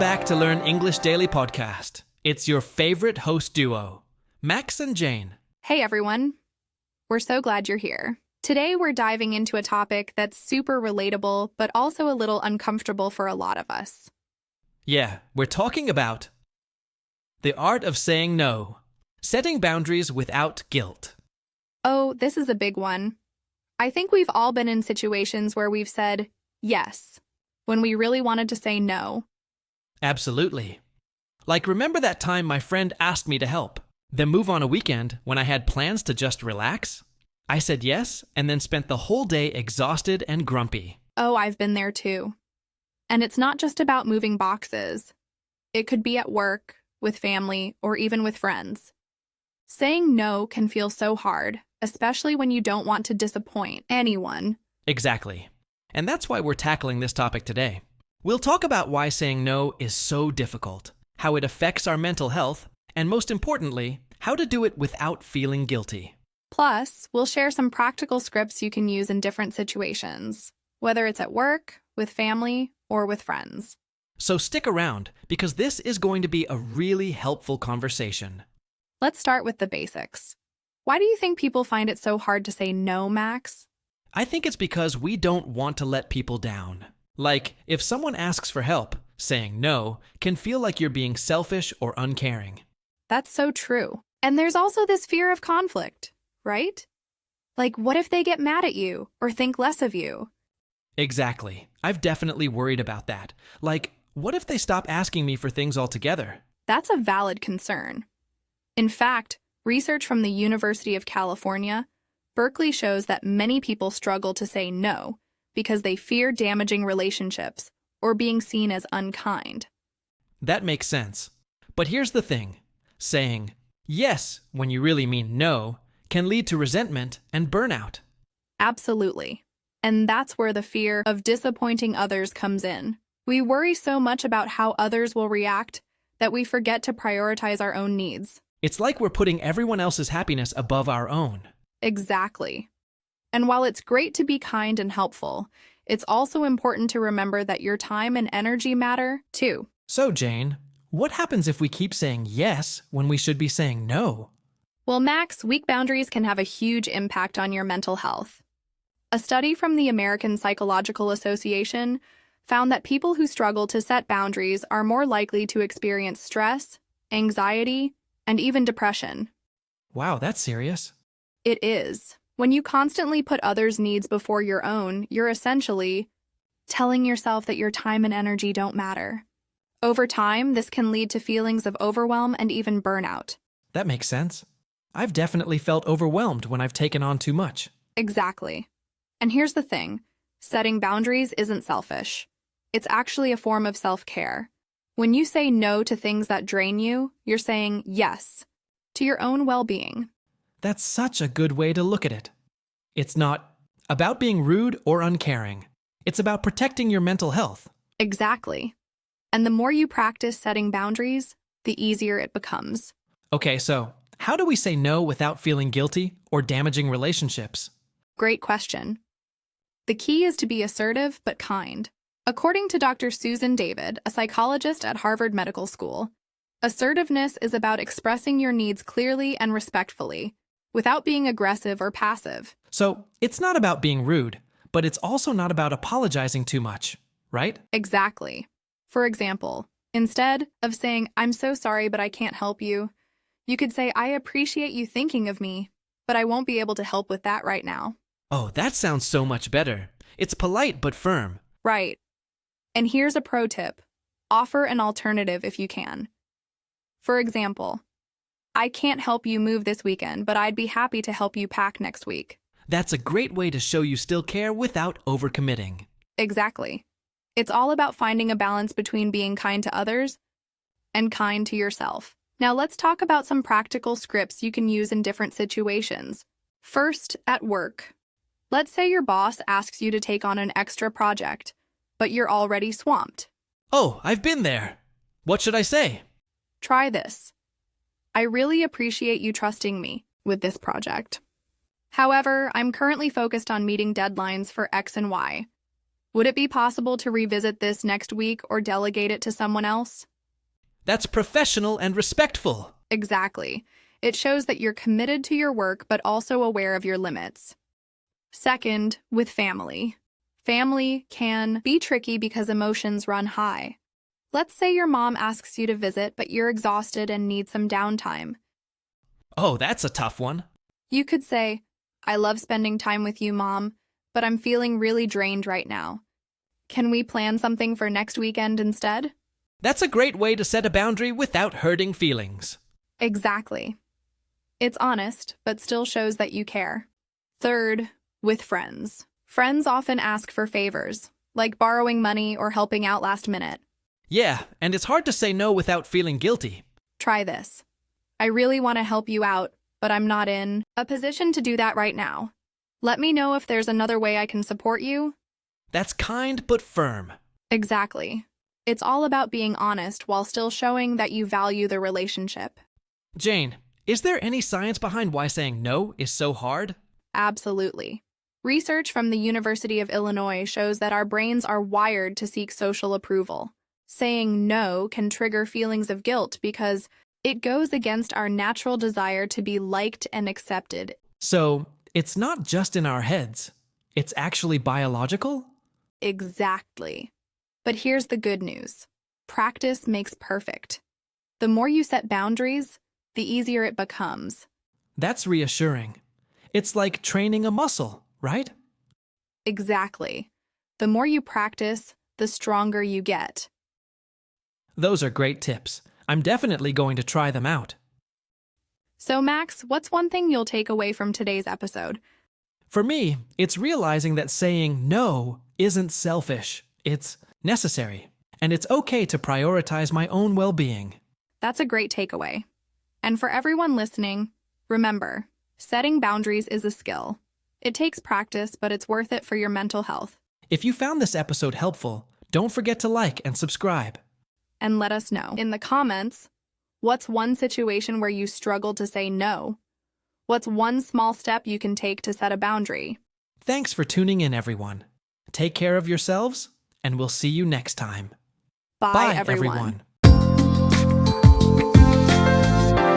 back to Learn English Daily Podcast. It's your favorite host duo, Max and Jane. Hey everyone. We're so glad you're here. Today we're diving into a topic that's super relatable, but also a little uncomfortable for a lot of us. Yeah, we're talking about the art of saying no, setting boundaries without guilt. Oh, this is a big one. I think we've all been in situations where we've said yes when we really wanted to say no. Absolutely. Like, remember that time my friend asked me to help, then move on a weekend when I had plans to just relax? I said yes, and then spent the whole day exhausted and grumpy. Oh, I've been there too. And it's not just about moving boxes. It could be at work, with family, or even with friends. Saying no can feel so hard, especially when you don't want to disappoint anyone. Exactly. And that's why we're tackling this topic today. We'll talk about why saying no is so difficult, how it affects our mental health, and most importantly, how to do it without feeling guilty. Plus, we'll share some practical scripts you can use in different situations, whether it's at work, with family, or with friends. So stick around, because this is going to be a really helpful conversation. Let's start with the basics. Why do you think people find it so hard to say no, Max? I think it's because we don't want to let people down. Like, if someone asks for help, saying no can feel like you're being selfish or uncaring. That's so true. And there's also this fear of conflict, right? Like, what if they get mad at you or think less of you? Exactly. I've definitely worried about that. Like, what if they stop asking me for things altogether? That's a valid concern. In fact, research from the University of California, Berkeley shows that many people struggle to say no because they fear damaging relationships or being seen as unkind. That makes sense. But here's the thing. Saying yes when you really mean no can lead to resentment and burnout. Absolutely. And that's where the fear of disappointing others comes in. We worry so much about how others will react that we forget to prioritize our own needs. It's like we're putting everyone else's happiness above our own. Exactly. And while it's great to be kind and helpful, it's also important to remember that your time and energy matter, too. So, Jane, what happens if we keep saying yes when we should be saying no? Well, Max, weak boundaries can have a huge impact on your mental health. A study from the American Psychological Association found that people who struggle to set boundaries are more likely to experience stress, anxiety, and even depression. Wow, that's serious. It is. When you constantly put others' needs before your own, you're essentially telling yourself that your time and energy don't matter. Over time, this can lead to feelings of overwhelm and even burnout. That makes sense. I've definitely felt overwhelmed when I've taken on too much. Exactly. And here's the thing. Setting boundaries isn't selfish. It's actually a form of self-care. When you say no to things that drain you, you're saying yes to your own well-being. That's such a good way to look at it. It's not about being rude or uncaring. It's about protecting your mental health. Exactly. And the more you practice setting boundaries, the easier it becomes. Okay, so how do we say no without feeling guilty or damaging relationships? Great question. The key is to be assertive but kind. According to Dr. Susan David, a psychologist at Harvard Medical School, assertiveness is about expressing your needs clearly and respectfully, without being aggressive or passive. So it's not about being rude, but it's also not about apologizing too much, right? Exactly. For example, instead of saying, "I'm so sorry, but I can't help you," you could say, "I appreciate you thinking of me, but I won't be able to help with that right now." Oh, that sounds so much better. It's polite but firm. Right. And here's a pro tip. Offer an alternative if you can. For example, "I can't help you move this weekend, but I'd be happy to help you pack next week." That's a great way to show you still care without overcommitting. Exactly. It's all about finding a balance between being kind to others and kind to yourself. Now let's talk about some practical scripts you can use in different situations. First, at work. Let's say your boss asks you to take on an extra project, but you're already swamped. Oh, I've been there. What should I say? Try this. "I really appreciate you trusting me with this project. However, I'm currently focused on meeting deadlines for X and Y. Would it be possible to revisit this next week or delegate it to someone else? That's professional and respectful. Exactly. It shows that you're committed to your work but also aware of your limits. Second, with family. Family can be tricky because emotions run high. Let's say your mom asks you to visit, but you're exhausted and need some downtime. Oh, that's a tough one. You could say, I love spending time with you, Mom, but I'm feeling really drained right now. Can we plan something for next weekend instead? That's a great way to set a boundary without hurting feelings. Exactly. It's honest, but still shows that you care. Third, with friends. Friends often ask for favors, like borrowing money or helping out last minute. Yeah, and it's hard to say no without feeling guilty. Try this. I really want to help you out, but I'm not in a position to do that right now. Let me know if there's another way I can support you. That's kind but firm. Exactly. It's all about being honest while still showing that you value the relationship. Jane, is there any science behind why saying no is so hard? Absolutely. Research from the University of Illinois shows that our brains are wired to seek social approval. Saying no can trigger feelings of guilt because it goes against our natural desire to be liked and accepted. So, it's not just in our heads. It's actually biological? Exactly. But here's the good news. Practice makes perfect. The more you set boundaries, the easier it becomes. That's reassuring. It's like training a muscle, right? Exactly. The more you practice, the stronger you get. Those are great tips. I'm definitely going to try them out. So, Max, what's one thing you'll take away from today's episode? For me, it's realizing that saying no isn't selfish. It's necessary. And it's okay to prioritize my own well-being. That's a great takeaway. And for everyone listening, remember, setting boundaries is a skill. It takes practice, but it's worth it for your mental health. If you found this episode helpful, don't forget to like and subscribe. And let us know in the comments, what's one situation where you struggle to say no? What's one small step you can take to set a boundary? Thanks for tuning in, everyone. Take care of yourselves, and we'll see you next time. Bye, everyone.